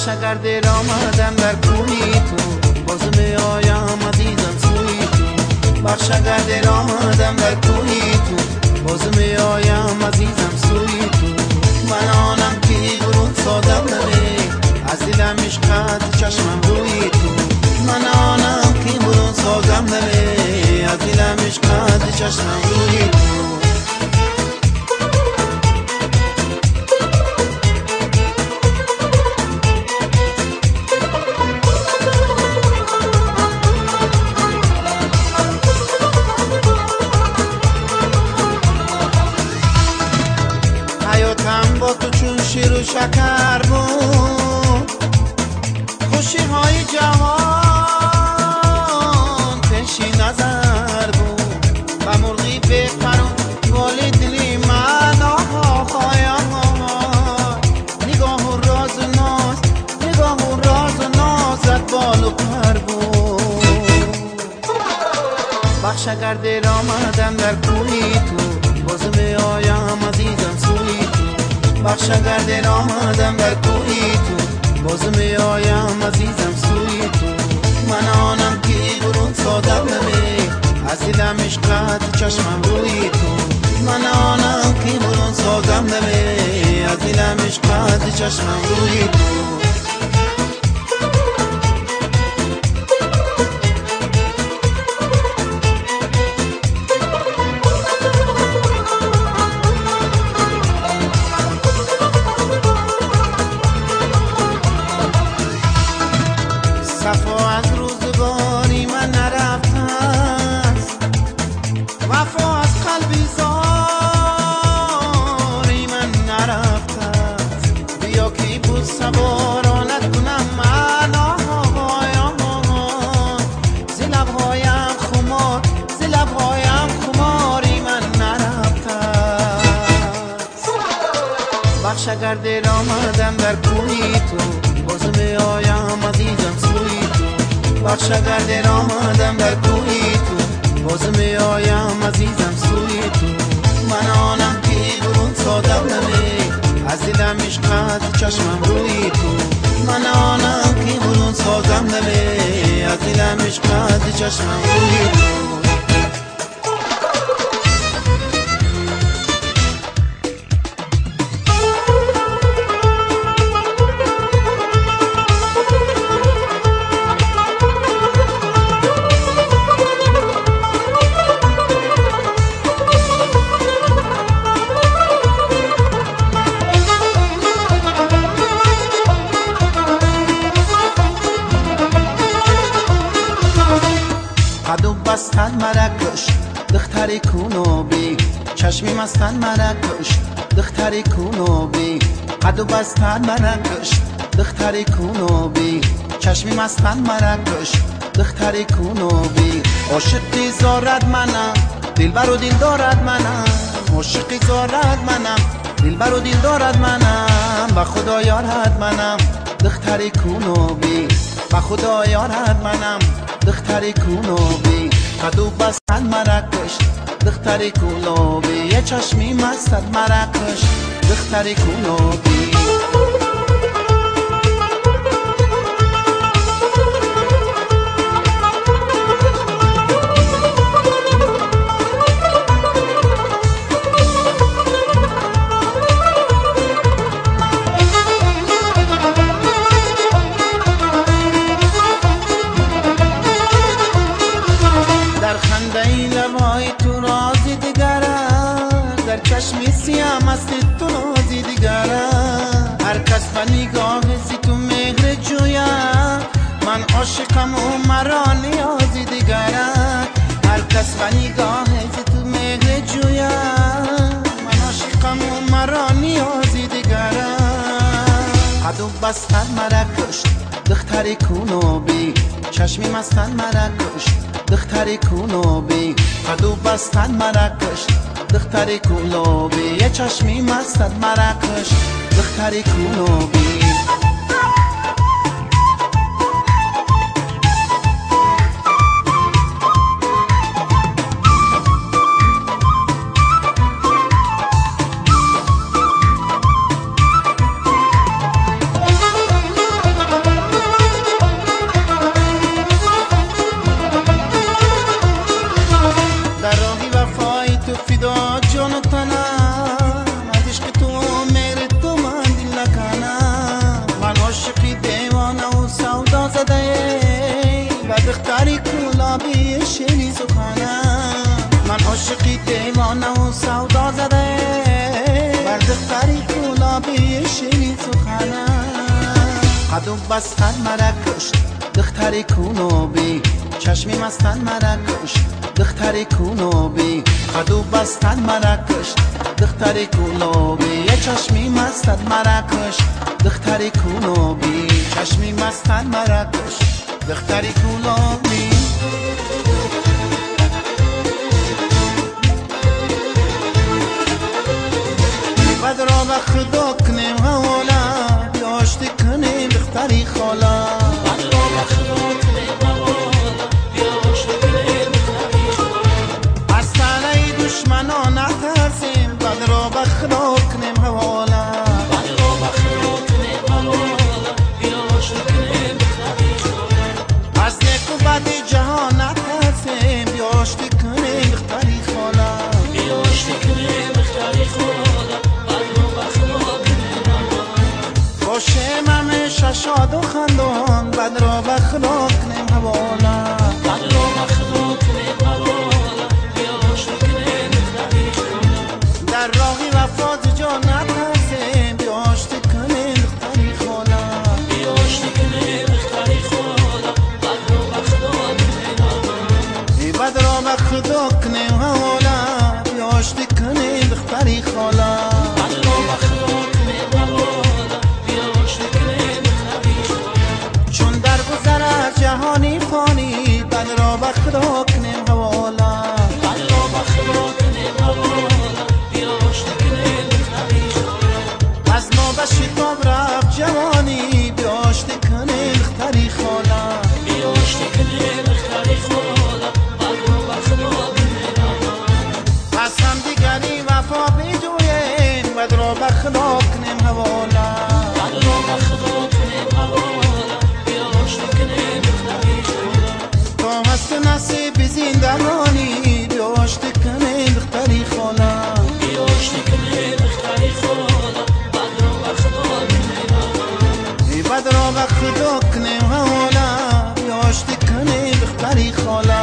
بخش اگر دل آمدم در کوی تو، باز می آیم عزیزم سوی تو. بخش اگر دل آمدم در کوی تو، باز می آیم عزیزم سوی تو. من آنم که برون سادم نمی، از دلم عشقت چشمم روی تو. من آنم که برون سازم نمی، از دلم عشقت چشمم روی تو. حیاتم با تو چون شیر و شکر بود، خوشی های جهان پیشی نظر بود. و مرغی بپرون گل دلی من نگاه و راز و ناز، نگاه و راز و نازت بال و پر بود. بخش اگر دل آمدم در کوی تو، باز می آیم عزیزم سوی تو. بخش اگر دل آمدم در کوی تو، باز می آیم عزیزم سوی تو. من آنم که برون سادم نمی، از دلم عشقت چشمم روی تو. من آنم که برون سادم نمی، از دلم عشقت چشمم روی تو. صفا از روزگاری من نرفته است، وفا از قلبی زاری من نرفته است. بیا که بود سوارانت کنم من ز لبهایم خمار، ز لبهایم خماری من نرفته است. بخش اگر دل آمدم در کوی تو، باز می آیم عزیزم سوی تو. بخش اگر دل آمدم در کوی تو، باز می آیم عزیزم سوی تو. من آنم که برون سادم نمی، از دلم عشقت چشمم روی تو. من آنم که برون سازم نمی، از دلم عشقت چشمم روی تو. قدو بستن مرکش دختری کونوبی، چشمی مستن مرکش دختری کونوبی. قدو بستن مرکش دختری کونوبی، چشمی مستن مرکش دختری کونوبی. عاشقی زارد منم، دلبر و دل دارد منم. عاشقی زارد منم، دلبر و دل دارد منم. و خدا یارد منم دختری کونوبی، و خدا یارد منم دختری کونوبی. قدو بستن مرکش دختری کونوبی، یه چشمی مستد مرکش دختری کونوبی. در خنده لبای تو رازی دیگره، در چشمی سیاه مست تو نازی دیگره. هر کس به نگاه زی تو مهر جویه، من عاشقم و مرا نیازی دیگره. هر کس به نگاه زی تو مهر جویه، من عاشقم و مرا نیازی دیگره. قدو بستن مرکش دختری کونوبی، چشمی مستن مرکش دختری کونوبی. قدو بستن مرکش دختری کونوبی، یه چشمی مستد مرکش دختری کونوبی. دیوانه و سودا زده بر دختری گلابی شیرین سخنه قد و بستن مرا کشت دختری کنوبی چشمی مستن مرا کشت دختری کنوبی قد و بستن مرا کشت دختری کنوبی چشمی مستن مرا کشت دختری کنوبی چشمی مستن مرا کشت دختری کنوبی بد را به خدا کنیم حوالا بیاشتی کنیم دختری خالا بد را به خدا کنیم حوالا بیاشتی کنیم دختری خالا از تنه دشمنان نترسیم بد را به خدا کنیم حوالا بد را به خدا کنیم حوالا بیاشتی کنیم دختری خالا از نیک و بد جهان نترسیم بیاشتی کنیم دختری خالا بیاشتی کنیم دختری خالا باشیم همیشه شاد و خندان بد را به خدا کنیم حوالا بد را به خدا کنیم حوالا بیاشتی کنیم دختری خالا در راهی وفات جا نترسیم بیاشتی کنیم دختری خالا بیاشتی کنیم دختری خالا بد را به خدا کنیم حوالا بد را به خدا کنیم حوالا بیاشتی کنیم دختری خالا بد را به خدا کنیم حوالا جهانی فانی بد را به خدا کنیم حوالا بد را به خدا کنیم حوالا بیاشتی کنیم دختری خالا از ما به شتاب رفت جوانی بیاشتی کنیم دختری خالا بیاشتی کنیم دختری خالا بد را به خدا کنیم حوالا از هم دیگری وفا بجوییم بد را به خدا کنیم حوالا بد را به خدا کنیم حوالا بیاشتی کنیم تو هست نصیب زندگانی بیاشتی کنیم دختری خالا بیاشتی کنیم دختری خالا بد را به خدا کنیم حوالا بد را به خدا کنیم حوالا بیاشتی کنیم دختری خالا